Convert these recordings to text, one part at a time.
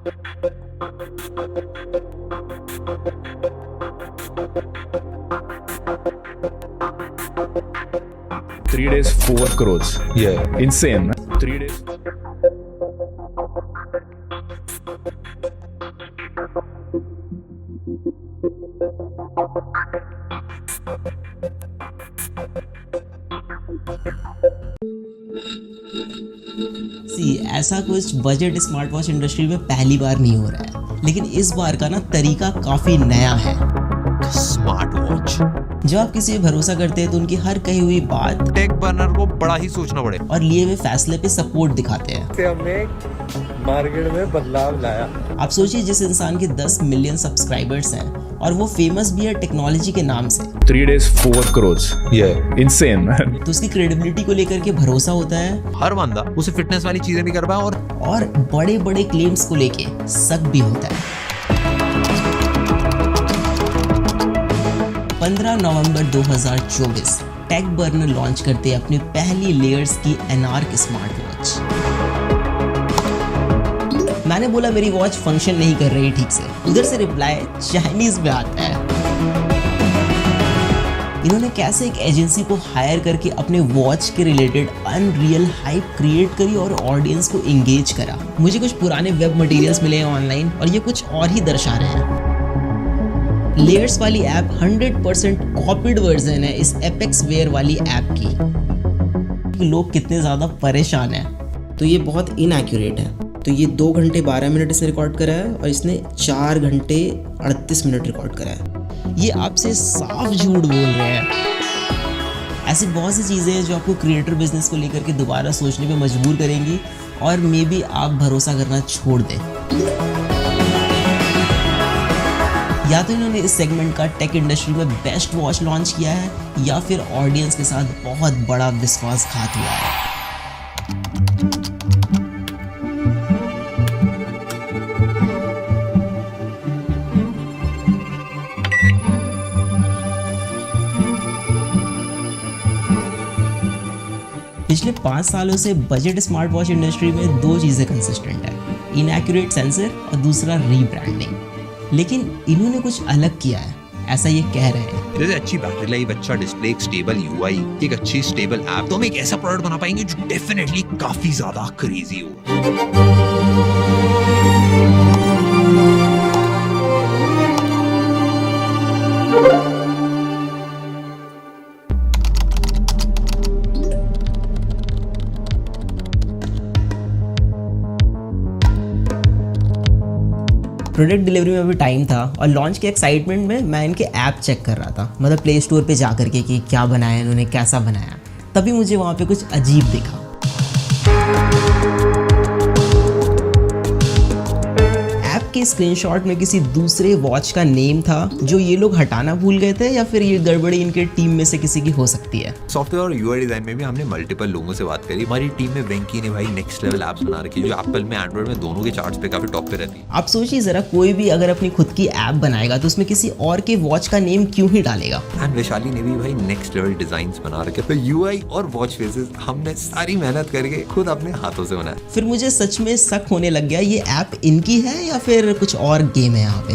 3 days, 4 crores. Yeah, insane. 3 days. ऐसा कुछ budget smart watch industry में पहली बार नहीं हो रहा है, लेकिन इस बार का ना तरीका काफी नया है। Smart watch. जब आप किसी पे भरोसा करते हैं तो उनकी हर कही हुई बात टेक बर्नर को बड़ा ही सोचना पड़े और लिए हुए फैसले पे सपोर्ट दिखाते हैं। हमने मार्केट में बदलाव लाया। आप सोचिए, जिस इंसान के 10 मिलियन सब्सक्राइबर्स हैं और वो फेमस भी है टेक्नोलॉजी के नाम से। 3 days, 4 crores. Yeah, insane. तो उसकी क्रेडिबिलिटी को लेकर के भरोसा होता है। हर बंदा उसे फिटनेस वाली चीजें भी कर पाए और बड़े बड़े क्लेम्स को लेके शक भी होता है। 15 नवंबर 2024 टेक बर्नर लॉन्च करते हैं अपनी पहली लेयर्स की एनार्क स्मार्ट वॉच। मैंने बोला मेरी वॉच फंक्शन नहीं कर रही ठीक से। उधर से रिप्लाई चाइनीज में आता है। इन्होंने कैसे एक एजेंसी को हायर करके अपने वॉच के रिलेटेड अनरियल हाइप क्रिएट करी और ऑडियंस को एंगेज करा। मुझे कुछ पुराने वेब मटेरियल्स मिले हैं ऑनलाइन और ये कुछ और ही दर्शा रहे हैं। लेयर्स वाली ऐप 100% कॉपीड वर्जन है इस एपेक्स वेयर वाली ऐप की। लोग कितने ज़्यादा परेशान हैं। तो ये बहुत इनएक्यूरेट है। तो ये 2 घंटे 12 मिनट इसने रिकॉर्ड करा है और इसने 4 घंटे 38 मिनट रिकॉर्ड करा है। ये आपसे साफ झूठ बोल रहे हैं। ऐसी बहुत सी चीज़ें हैं जो आपको क्रिएटर बिजनेस को लेकर के दोबारा सोचने पे मजबूर करेंगी और मे बी आप भरोसा करना छोड़ दें। या तो इन्होंने इस सेगमेंट का टेक इंडस्ट्री में बेस्ट वॉच लॉन्च किया है या फिर ऑडियंस के साथ बहुत बड़ा विश्वासघात हुआ है। पिछले 5 सालों से बजट स्मार्ट वॉच इंडस्ट्री में 2 चीज़ें कंसिस्टेंट है, इनएक्यूरेट सेंसर और दूसरा रीब्रांडिंग। लेकिन इन्होंने कुछ अलग किया है, ऐसा ये कह रहे हैं। जैसे अच्छी बैटरी लाइफ, अच्छा डिस्प्ले, एक स्टेबल यूआई, एक अच्छी स्टेबल ऐप, तो हम एक ऐसा प्रोडक्ट बना पाएंगे जो डेफिनेटली काफी ज्यादा क्रेजी हो। प्रोडक्ट डिलीवरी में भी टाइम था और लॉन्च के एक्साइटमेंट में मैं इनके ऐप चेक कर रहा था, मतलब प्ले स्टोर पे जा करके कि क्या बनाया इन्होंने, कैसा बनाया। तभी मुझे वहाँ पे कुछ अजीब दिखा। ऐप के स्क्रीनशॉट में किसी दूसरे वॉच का नेम था जो ये लोग हटाना भूल गए थे या फिर ये गड़बड़ी इनके टीम में से किसी की हो सकती है। सॉफ्टवेयर और यूआई डिजाइन में भी हमने मल्टीपल लोगों से बात करी। हमारी टीम में वेंकी ने भाई नेक्स्ट लेवल एप्स बना रखी है जो एप्पल में, एंड्रॉइड में, दोनों के चार्ट्स पे काफी टॉप पे रहती है। आप सोचिए जरा, कोई भी अगर अपनी खुद की ऐप बनाएगा तो उसमें किसी और के वॉच का नेम क्यों ही डालेगा। एंड वैशाली ने भी भाई नेक्स्ट लेवल डिजाइन्स बना रखे। तो यूआई और वॉच फेसेस हमने सारी मेहनत करके खुद अपने हाथों से बनाया। फिर मुझे सच में शक होने लग गया, ये ऐप इनकी है या फिर कुछ और गेम है यहाँ पे।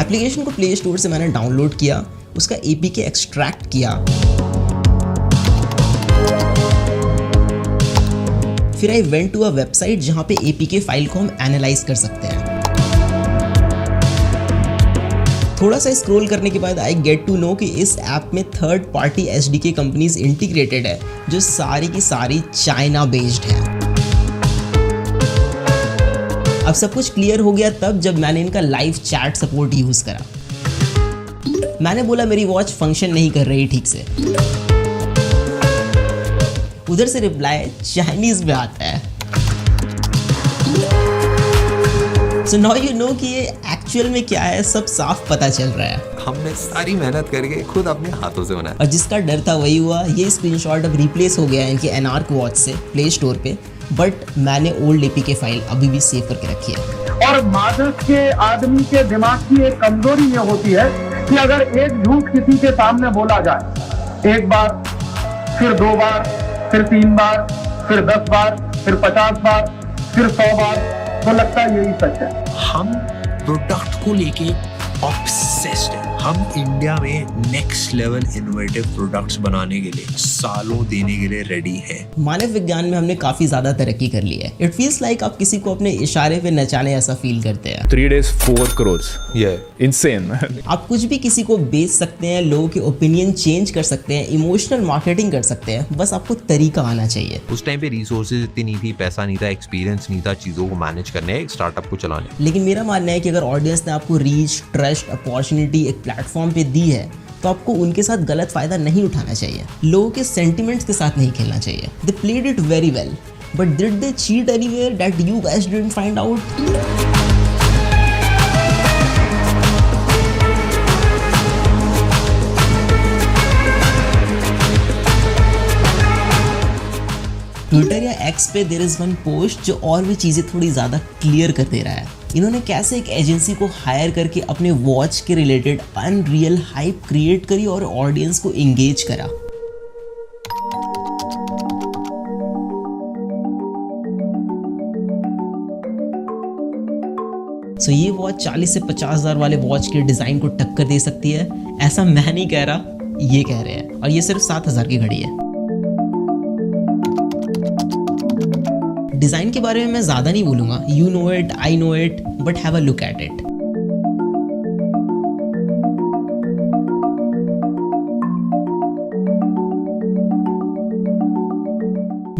एप्लीकेशन को प्ले स्टोर से मैंने डाउनलोड किया, उसका एपीके एक्सट्रैक्ट किया, फिर I went to a website जहां पे एपीके फाइल को हम एनालाइज कर सकते हैं। थोड़ा सा स्क्रॉल करने के बाद आई गेट टू नो कि इस ऐप में third party SDK companies integrated है जो सारी की सारी चाइना बेस्ड है। अब सब कुछ क्लियर हो गया तब जब मैंने इनका लाइव चैट सपोर्ट यूज करा। मैंने बोला मेरी वॉच फंक्शन नहीं कर रही ठीक से। उधर से रिप्लाई चाइनीज में आता है। सो नाउ यू नो कि ये एक्चुअल में क्या है, सब साफ पता चल रहा है। हमने सारी मेहनत करके खुद अपने हाथों से बनाया और जिसका डर था वही हुआ। ये स्क्रीनशॉट अब रिप्लेस हो गया है इनकी एनार्क वॉच से प्ले स्टोर पे, बट मैंने ओल्ड एपीके फाइल अभी भी सेव करके रखी है। और मादक के आदमी के दिमाग की एक कमजोरी ये होती है कि अगर एक झूठ किसी के सामने बोला जाए, एक बार, फिर 2 बार, फिर 3 बार, फिर 10 बार, फिर 50 बार, फिर 100 बार तो लगता है यही सच है। हम प्रोडक्ट को लेके ऑब्सेस्ड है। हम इंडिया में नेक्स्ट लेवल इनोवेटिव प्रोडक्ट्स बनाने के लिए सालों देने के लिए रेडी है। मानव विज्ञान में हमने काफी ज्यादा तरक्की कर ली है। इट फील्स लाइक आप किसी को अपने इशारे पे नचाने ऐसा फील करते हैं। 3 days 4 crores. Yeah, insane. आप कुछ भी किसी को बेच सकते हैं, लोगों के ओपिनियन चेंज कर सकते हैं, इमोशनल मार्केटिंग कर सकते हैं, बस आपको तरीका आना चाहिए। उस टाइम पे रिसोर्सेज इतनी नहीं थी, पैसा नहीं था, एक्सपीरियंस नहीं था चीजों को मैनेज करने, एक स्टार्टअप को चलाने। लेकिन मेरा मानना है कि अगर ऑडियंस ने आपको रीच, ट्रस्ट, अपॉर्चुनिटी एक प्लेटफॉर्म पे दी है तो आपको उनके साथ गलत फायदा नहीं उठाना चाहिए। लोगों के सेंटिमेंट्स के साथ नहीं खेलना चाहिए। They played it very well, but did they cheat anywhere that you guys didn't find out? Twitter या एक्स पे देयर इज वन पोस्ट जो और भी चीज़ें थोड़ी ज़्यादा क्लियर कर दे रहा है। इन्होंने कैसे एक एजेंसी को हायर करके अपने वॉच के रिलेटेड अनरियल हाइप क्रिएट करी और ऑडियंस को एंगेज करा। सो ये वॉच 40 से 50,000 वाले वॉच के डिज़ाइन को टक्कर दे सकती है, ऐसा मैं नहीं कह रहा, ये कह रहे हैं। और ये सिर्फ 7,000 की घड़ी है। डिज़ाइन के बारे में मैं ज़्यादा नहीं बोलूँगा, you know it, I know it, but have a look at it.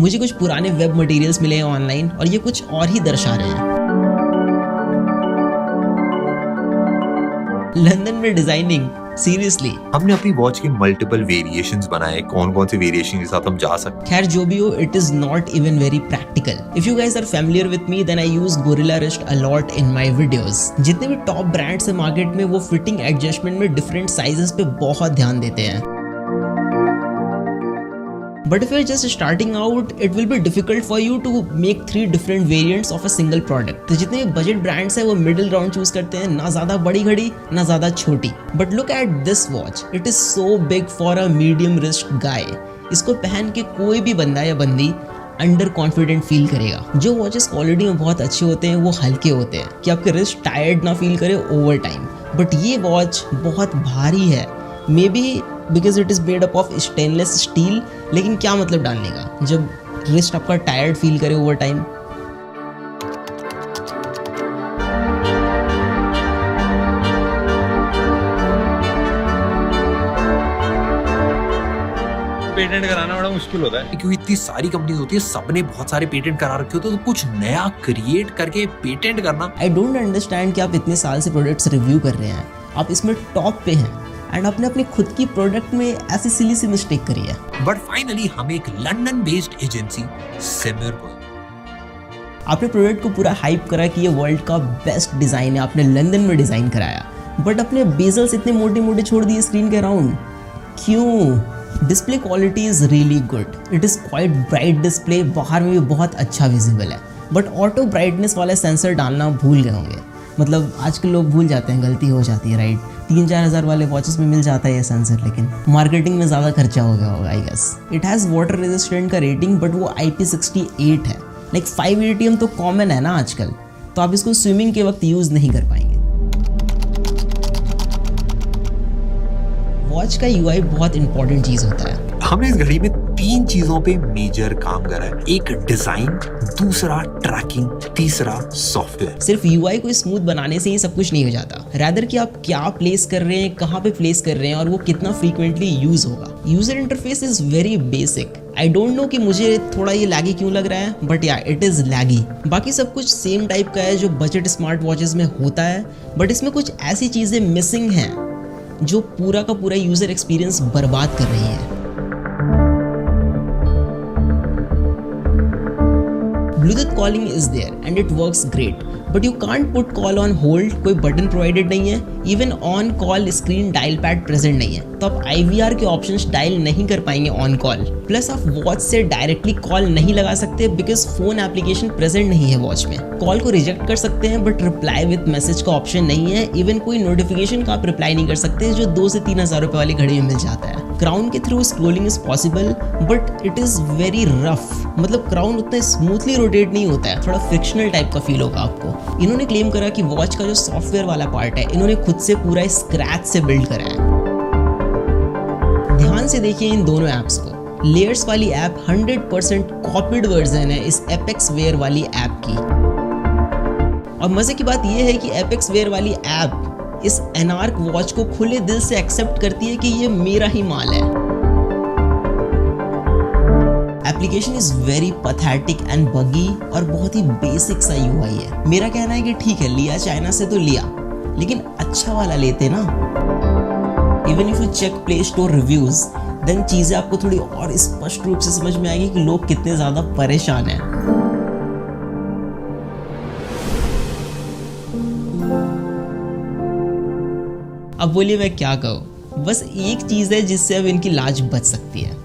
मुझे कुछ पुराने वेब मटेरियल्स मिले हैं ऑनलाइन और ये कुछ और ही दर्शा रहे हैं। लंदन में डिजाइनिंग, सीरियसली। हमने अपनी वॉच के मल्टीपल वेरिएशंस बनाए, कौन कौन से वेरिएशन के साथ हम जा सकते हैं। खैर जो भी हो, it is not even very practical. If you guys are familiar with me then I use gorilla wrist a lot in my videos. जितने भी टॉप ब्रांड्स है मार्केट में, वो फिटिंग एडजस्टमेंट में डिफरेंट साइजेस पे बहुत ध्यान देते हैं। But if you're just starting out, it will be difficult for you to make 3 different variants of a single product. तो जितने भी बजट ब्रांड्स हैं वो मिडिल राउंड चूज करते हैं, ना ज़्यादा बड़ी घड़ी ना ज़्यादा छोटी। But look at this watch, it is so big for a medium wrist guy. इसको पहन के कोई भी बंदा या बंदी अंडर कॉन्फिडेंट फील करेगा। जो वॉचेस क्वालिटी में बहुत अच्छे होते हैं वो हल्के होते हैं कि आपके रिस्ट टायर्ड ना फील करे ओवर टाइम। बट ये वॉच बहुत भारी है, may be because it is made up of stainless steel. लेकिन क्या मतलब डालने का जब रिस्ट आपका टायर्ड फील करे ओवर टाइम। पेटेंट कराना बड़ा मुश्किल होता है क्योंकि इतनी सारी कंपनीज होती है, सबने बहुत सारे पेटेंट करा रखे होते हैं, तो कुछ नया क्रिएट करके पेटेंट करना। आई डोंट अंडरस्टैंड कि आप इतने साल से प्रोडक्ट्स रिव्यू कर रहे हैं, आप इसमें टॉप पे हैं एंड आपने अपनी खुद की प्रोडक्ट में ऐसी सिली सी मिस्टेक करी है। बट फाइनली हम एक लंदन बेस्ड एजेंसी सिमिर, आपने प्रोडक्ट को पूरा हाइप करा कि ये वर्ल्ड का बेस्ट डिज़ाइन है, आपने लंदन में डिज़ाइन कराया, बट अपने बेजल्स इतने मोटे मोटे छोड़ दिए स्क्रीन के अराउंड, क्यों? Display quality is really good, it is quite bright display, बाहर में भी बहुत अच्छा विजिबल है, बट ऑटो ब्राइटनेस वाला सेंसर डालना भूल गए होंगे। मतलब आजकल लोग भूल जाते हैं, गलती हो जाती है, राइट? 3-4 हज़ार वाले वॉचेस में मिल जाता है ये सेंसर, लेकिन मार्केटिंग में ज़्यादा खर्चा हो गया होगा I guess. It has water resistant का रेटिंग, बट वो IP68 है। लाइक 5 ATM तो कॉमन है ना आजकल, तो आप इसको स्विमिंग के वक्त यूज़ नहीं कर पाएंगे। वॉच का UI बहुत इंपॉर्टेंट चीज़ होता है। हमने इस घड़ी में 3 चीजों पे मेजर काम करा है, एक डिजाइन, दूसरा ट्रैकिंग, तीसरा सॉफ्टवेयर। सिर्फ UI को स्मूथ बनाने से ही सब कुछ नहीं हो जाता, रैदर कि आप क्या प्लेस कर रहे हैं, कहाँ पे प्लेस कर रहे हैं और वो कितना फ्रीक्वेंटली यूज होगा। User interface is very basic. I don't know कि मुझे थोड़ा ये लैगी क्यों लग रहा है, बट या इट इज लैगी। बाकी सब कुछ सेम टाइप का है जो बजट स्मार्ट वॉचेस में होता है, बट इसमें कुछ ऐसी चीजें मिसिंग हैं जो पूरा का पूरा यूजर एक्सपीरियंस बर्बाद कर रही है। Bluetooth calling is there and it works great, but you can't put call on hold, कोई बटन प्रोवाइडेड नहीं है, even on call screen dial pad present नहीं है, तो आप IVR के ऑप्शंस डायल नहीं कर पाएंगे ऑन कॉल। प्लस आप वॉच से डायरेक्टली कॉल नहीं लगा सकते बिकॉज फोन एप्लीकेशन प्रेजेंट नहीं है वॉच में। कॉल को रिजेक्ट कर सकते हैं बट रिप्लाई विद मैसेज का ऑप्शन नहीं है। इवन कोई नोटिफिकेशन का आप रिप्लाई नहीं कर सकते जो 2 से 3 हज़ार रुपए वाली घड़ी में मिल जाता है। क्राउन के through scrolling is possible but it is very rough. मतलब क्राउन उतना स्मूथली रोटेट नहीं होता है, थोड़ा फ्रिक्शनल टाइप का फील होगा आपको। इन्होंने क्लेम करा कि वॉच का जो सॉफ्टवेयर वाला पार्ट है इन्होंने खुद से पूरा स्क्रैच से बिल्ड करा है। ध्यान से देखिए इन दोनों ऐप्स को। लेयर्स वाली ऐप 100% कॉपीड वर्जन है इस एपेक्स वेयर वाली ऐप की। और मजे की बात यह है कि एपेक्स वेयर वाली ऐप इस एनार्क वॉच को खुले दिल से एक्सेप्ट करती है कि ये मेरा ही माल है। Application is very pathetic and बगी और बहुत ही बेसिक सा यूआई है। मेरा कहना है कि ठीक है, लिया चाइना से तो लिया, लेकिन अच्छा वाला लेते ना। Even if you check play store reviews then चीजें आपको थोड़ी और स्पष्ट रूप से समझ में आएगी कि लोग कितने ज्यादा परेशान हैं। अब बोलिए मैं क्या कहूँ, बस एक चीज है जिससे अब इनकी लाज बच सकती है,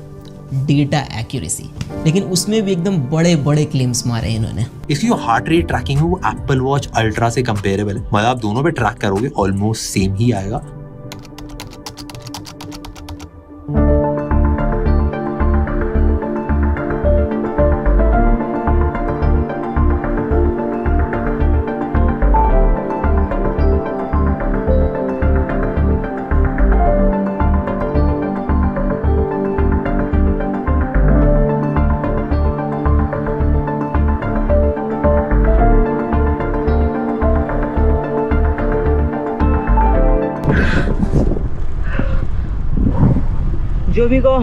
डेटा एक्यूरेसी। लेकिन उसमें भी एकदम बड़े बड़े क्लेम्स मारे हैं इन्होंने। इसकी जो हार्ट रेट ट्रैकिंग है वो एप्पल वॉच अल्ट्रा से कंपेरेबल है। मतलब आप दोनों पे ट्रैक करोगे ऑलमोस्ट सेम ही आएगा। जो भी को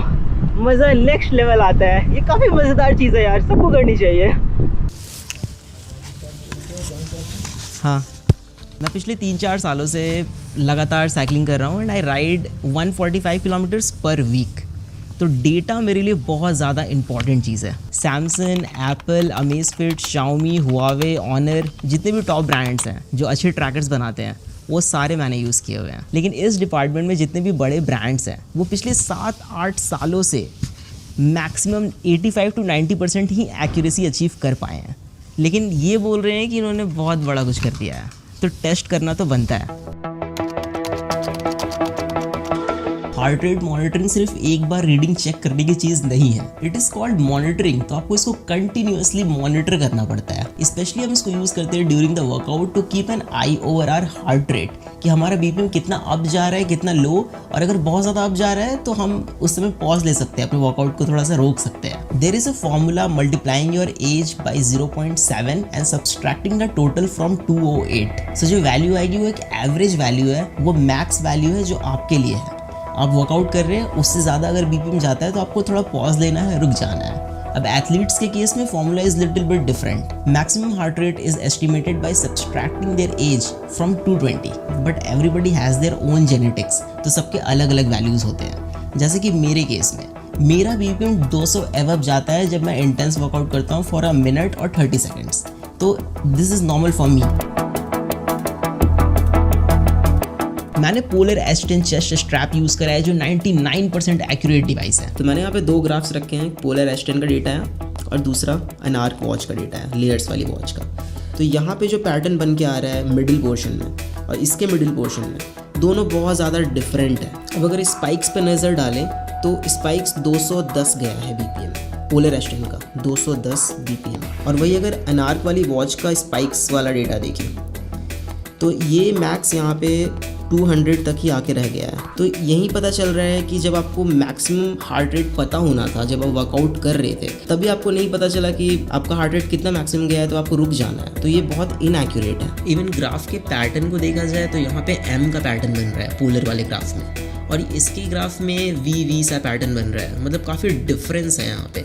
मज़ा नेक्स्ट लेवल आता है, ये काफ़ी मज़ेदार चीज़ है यार, सबको करनी चाहिए। हाँ, मैं पिछले 3-4 सालों से लगातार साइकिलिंग कर रहा हूँ and I ride 145 kilometres per week. तो डेटा मेरे लिए बहुत ज़्यादा इंपॉर्टेंट चीज़ है। Samsung, Apple, Amazfit, Xiaomi, Huawei, Honor, जितने भी टॉप ब्रांड्स हैं जो अच्छे ट्रैकर्स बनाते हैं वो सारे मैंने यूज़ किए हुए हैं। लेकिन इस डिपार्टमेंट में जितने भी बड़े ब्रांड्स हैं वो पिछले 7-8 सालों से maximum 85 to 90% he accuracy achieve कर पाए हैं। लेकिन ये बोल रहे हैं कि इन्होंने बहुत बड़ा कुछ कर दिया है, तो टेस्ट करना तो बनता है। हार्ट रेट मॉनिटरिंग सिर्फ एक बार रीडिंग चेक करने की चीज़ नहीं है, इट इज़ कॉल्ड मॉनिटरिंग। तो आपको इसको कंटिन्यूअसली मॉनिटर करना पड़ता है। स्पेशली हम इसको यूज़ करते हैं during the workout to keep an eye over our heart rate, कि हमारा बीपीएम कितना अप जा रहा है, कितना लो, और अगर बहुत ज़्यादा अप जा रहा है तो हम उस समय पॉज ले सकते हैं, अपने वर्कआउट को थोड़ा सा रोक सकते हैं। There is a formula multiplying your age by 0.7 and subtracting the total from 208। So जो वैल्यू आएगी वो एक एवरेज वैल्यू है, वो मैक्स वैल्यू है जो आपके लिए है। आप वर्कआउट कर रहे हैं, उससे ज़्यादा अगर बीपीएम जाता है तो आपको थोड़ा पॉज लेना है, रुक जाना है। अब एथलीट्स के केस में formula is little bit different. Maximum heart rate is estimated by subtracting their age from 220, but everybody has their own genetics, तो सबके अलग अलग वैल्यूज़ होते हैं। जैसे कि मेरे केस में मेरा बीपीएम 200 एवब जाता है जब मैं इंटेंस वर्कआउट करता हूँ फॉर अ मिनट और 30 सेकेंड्स, तो this is normal for me. मैंने पोलर एस10 चेस्ट स्ट्रैप यूज़ करा है जो 99% एक्यूरेट डिवाइस है। तो मैंने यहाँ पे 2 ग्राफ्स रखे हैं, पोलर एस10 का डेटा है और दूसरा एनार्क वॉच का डेटा है, लेयर्स वाली वॉच का। तो यहाँ पे जो पैटर्न बन के आ रहा है मिडिल पोर्शन में और इसके मिडिल पोर्शन में, दोनों बहुत ज़्यादा डिफरेंट है। अब अगर स्पाइक्स पे नज़र डालें तो स्पाइक्स 210 गया है बीपीएम पोलर एस10 का, 210 बीपीएम। और वही अगर एनार्क वाली वॉच का स्पाइक्स वाला डेटा देखें तो ये मैक्स यहाँ पे 200 तक ही आके रह गया है। तो यही पता चल रहा है कि जब आपको मैक्सिमम हार्ट रेट पता होना था, जब आप वर्कआउट कर रहे थे, तभी आपको नहीं पता चला कि आपका हार्ट रेट कितना मैक्सिमम गया है, तो आपको रुक जाना है। तो ये बहुत इनएक्यूरेट है। इवन ग्राफ के पैटर्न को देखा जाए तो यहाँ पे एम का पैटर्न बन रहा है पोलर वाले ग्राफ में, और इसके ग्राफ में वी सा पैटर्न बन रहा है। मतलब काफ़ी डिफरेंस है यहाँ पे।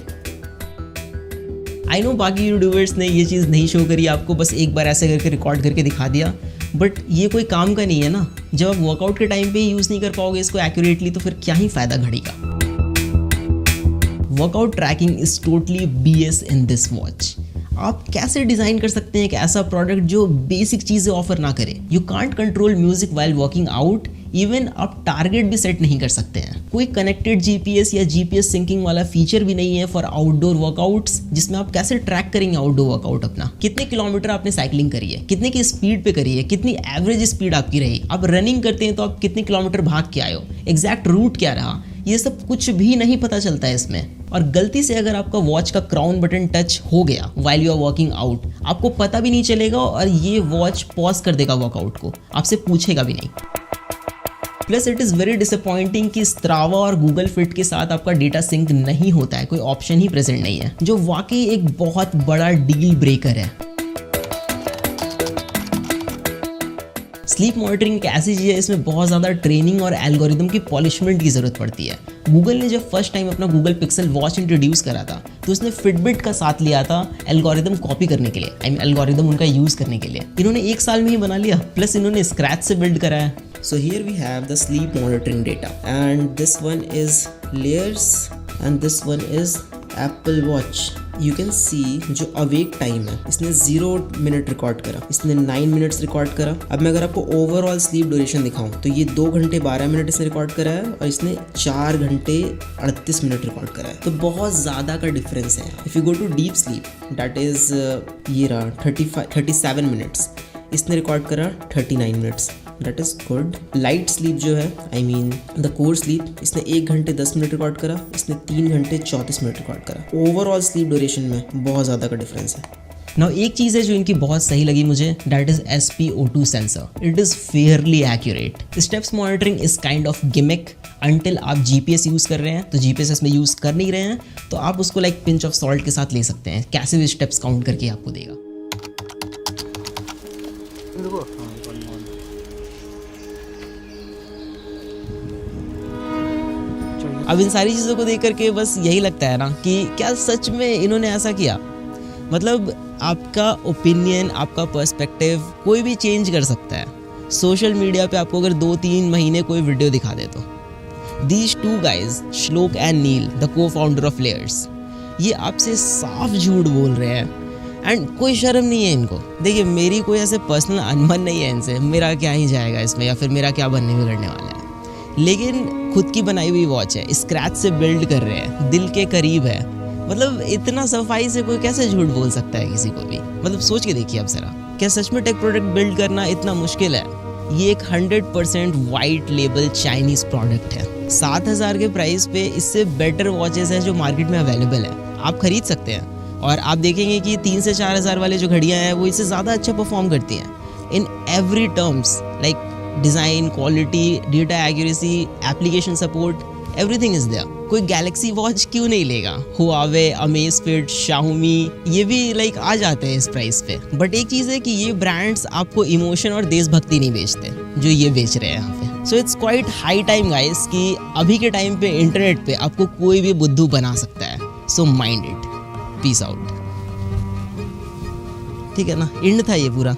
आई नो बाकी यूट्यूबर्स ने ये चीज़ नहीं शो करी आपको, बस एक बार ऐसे करके रिकॉर्ड करके दिखा दिया, बट ये कोई काम का नहीं है ना। जब आप वर्कआउट के टाइम पे ही यूज़ नहीं कर पाओगे इसको एक्यूरेटली, तो फिर क्या ही फ़ायदा घड़ी का। Workout tracking is totally BS in this watch. आप कैसे डिज़ाइन कर सकते हैं एक ऐसा प्रोडक्ट जो बेसिक चीज़ें ऑफर ना करे? You can't control music while working out, even आप टारगेट भी सेट नहीं कर सकते हैं। कोई कनेक्टेड GPS या GPS सिंकिंग वाला फीचर भी नहीं है फॉर आउटडोर वर्कआउट्स, जिसमें आप कैसे ट्रैक करेंगे आउटडोर वर्कआउट अपना। कितने किलोमीटर आपने साइकिलिंग करी है, कितने की स्पीड पे करी है, कितनी एवरेज स्पीड आपकी रही। आप रनिंग करते हैं तो आप कितने किलोमीटर भाग के आए हो, एग्जैक्ट रूट क्या रहा, ये सब कुछ भी नहीं पता चलता है इसमें। और गलती से अगर आपका वॉच का क्राउन बटन टच हो गया while you are working out, आपको पता भी नहीं चलेगा और ये वॉच पॉज कर देगा वर्कआउट को, आपसे पूछेगा भी नहीं। Plus it is very disappointing कि स्ट्रावा और गूगल फिट के साथ आपका डेटा सिंक नहीं होता है, कोई ऑप्शन ही प्रेजेंट नहीं है, जो वाकई एक बहुत बड़ा डील ब्रेकर है। स्लीप मॉनिटरिंग एक ऐसी चीज़ है, इसमें बहुत ज़्यादा ट्रेनिंग और एल्गोरिदम की पॉलिशमेंट की ज़रूरत पड़ती है। गूगल ने जब फर्स्ट टाइम अपना गूगल पिक्सल वॉच इंट्रोड्यूस करा था तो उसने फिटबिट का साथ लिया था एल्गोरिदम कॉपी करने के लिए, एल्गोरिदम उनका यूज़ करने के लिए। इन्होंने 1 साल में ही बना लिया, प्लस इन्होंने स्क्रैच से बिल्ड करा है। So here we have the sleep monitoring data, and this one is layers and this one is Apple Watch. You can see जो अवेक टाइम है इसने 0 मिनट रिकॉर्ड करा, इसने 9 मिनट्स रिकॉर्ड करा। अब मैं अगर आपको ओवरऑल स्लीप ड्यूरेशन दिखाऊं तो ये 2 घंटे 12 मिनट इसने रिकॉर्ड करा है और इसने 4 घंटे 38 मिनट रिकॉर्ड करा है, तो बहुत ज़्यादा का डिफरेंस है। If you go to deep sleep that is ये रहा 37 मिनट्स, इसने रिकॉर्ड करा 39 minutes, that is good. Light sleep जो है द कोर स्लीप, इसने 1 घंटे 10 मिनट रिकॉर्ड करा, इसने 3 घंटे 34 मिनट रिकॉर्ड करा। ओवरऑल स्लीप ड्यूरेशन में बहुत ज़्यादा का डिफरेंस है। नाउ एक चीज़ है जो इनकी बहुत सही लगी मुझे, that is SpO2 sensor. It is Fairlie accurate. Steps monitoring is kind of gimmick until आप GPS यूज़ कर रहे हैं, तो GPS इसमें यूज़ कर नहीं रहे हैं तो आप उसको लाइक पिंच ऑफ सॉल्ट के साथ ले सकते हैं, कैसे भी स्टेप्स काउंट करके आपको देगा। अब इन सारी चीज़ों को देख करके बस यही लगता है ना कि क्या सच में इन्होंने ऐसा किया। मतलब आपका ओपिनियन, आपका पर्सपेक्टिव कोई भी चेंज कर सकता है। सोशल मीडिया पे आपको अगर 2-3 महीने कोई वीडियो दिखा दे तो दीज 2 गाइज, श्लोक एंड नील, द को फाउंडर ऑफ लेयर्स, ये आपसे साफ झूठ बोल रहे हैं एंड कोई शर्म नहीं है इनको। देखिए मेरी कोई ऐसे पर्सनल अनबन नहीं है इनसे, मेरा क्या ही जाएगा इसमें या फिर मेरा क्या बनने बिगड़ने वाला है, लेकिन खुद की बनाई हुई वॉच है, स्क्रैच से बिल्ड कर रहे हैं, दिल के करीब है। मतलब इतना सफाई से कोई कैसे झूठ बोल सकता है किसी को भी। मतलब सोच के देखिए अब जरा, क्या सच में टेक प्रोडक्ट बिल्ड करना इतना मुश्किल है? ये एक 100% वाइट लेबल चाइनीज प्रोडक्ट है। 7,000 के प्राइस पे इससे बेटर वॉचेस हैं जो मार्केट में अवेलेबल है, आप खरीद सकते हैं। और आप देखेंगे कि 3 से 4,000 वाले जो घड़ियाँ हैं वो इससे ज़्यादा अच्छा परफॉर्म करती हैं in every terms, like design, quality, data accuracy, application support, everything is there. कोई गैलेक्सी वॉच क्यों नहीं लेगा? हुआवे, अमेज़फिट, शाओमी, ये भी लाइक आ जाते हैं इस प्राइस पे। बट एक चीज़ है कि ये ब्रांड्स आपको इमोशन और देशभक्ति नहीं बेचते जो ये बेच रहे हैं यहाँ पे। So it's quite high time guys कि अभी के टाइम पे इंटरनेट पे आपको कोई भी बुद्धू बना सकता है। So mind it. Peace out. ठीक है ना, एंड था ये पूरा।